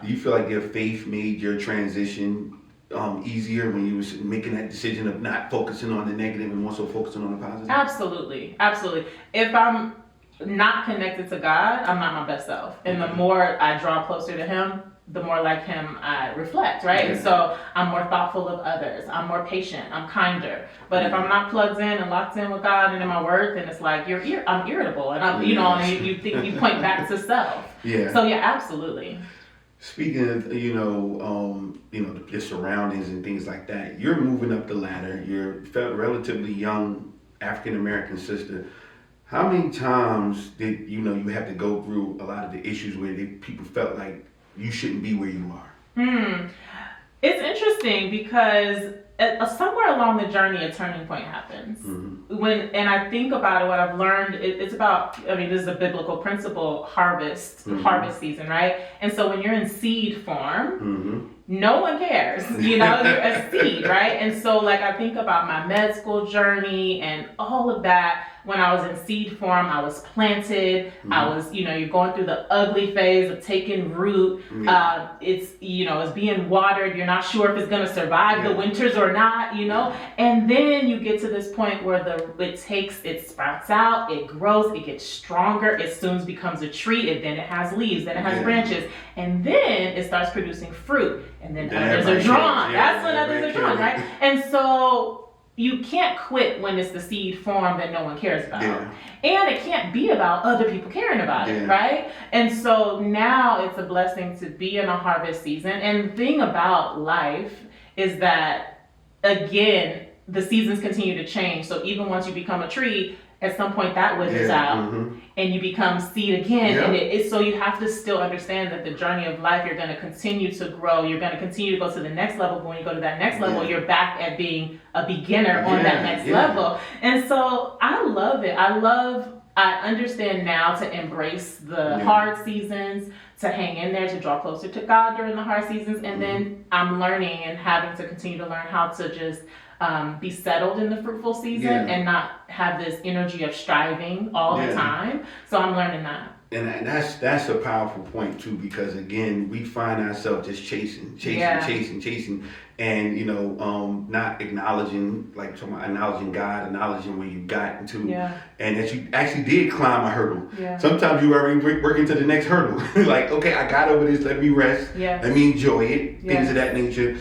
Do you feel like your faith made your transition easier when you was making that decision of not focusing on the negative and more so focusing on the positive? Absolutely. If I'm not connected to God, I'm not my best self. And the more I draw closer to Him, the more like Him I reflect, right? And so I'm more thoughtful of others. I'm more patient. I'm kinder. But if I'm not plugged in and locked in with God and in my word, then it's like I'm irritable, and I'm, and you think you point back to self. Yeah. So absolutely. Speaking of, the surroundings and things like that, you're moving up the ladder. You're a relatively young African American sister. How many times did you have to go through a lot of the issues where people felt like you shouldn't be where you are? It's interesting because somewhere along the journey, a turning point happens. And I think about it, what I've learned, it's about, this is a biblical principle, harvest season, right? And so when you're in seed form, no one cares, you're a seed, right? And so I think about my med school journey and all of that. When I was in seed form, I was planted. I was, you're going through the ugly phase of taking root. It's being watered. You're not sure if it's going to survive the winters or not, And then you get to this point where it sprouts out, it grows, it gets stronger, it soon becomes a tree, and then it has leaves, then it has branches, and then it starts producing fruit, and then others are drawn. That's when others are drawn, right? And so you can't quit when it's the seed form that no one cares about. And it can't be about other people caring about it, right? And so now it's a blessing to be in a harvest season. And the thing about life is that, again, the seasons continue to change. So even once you become a tree, at some point that withers out and you become seed again. And so you have to still understand that the journey of life, you're going to continue to grow. You're going to continue to go to the next level. But when you go to that next level, you're back at being a beginner on that next level. And so I love it. I understand now to embrace the hard seasons, to hang in there, to draw closer to God during the hard seasons. And then I'm learning and having to continue to learn how to just be settled in the fruitful season and not have this energy of striving all the time. So I'm learning that. And that's a powerful point too, because again, we find ourselves just chasing, and not acknowledging, acknowledging God, acknowledging where you got into, and that you actually did climb a hurdle. Sometimes you are working to the next hurdle. Okay, I got over this. Let me rest. Let me enjoy it. Things of that nature.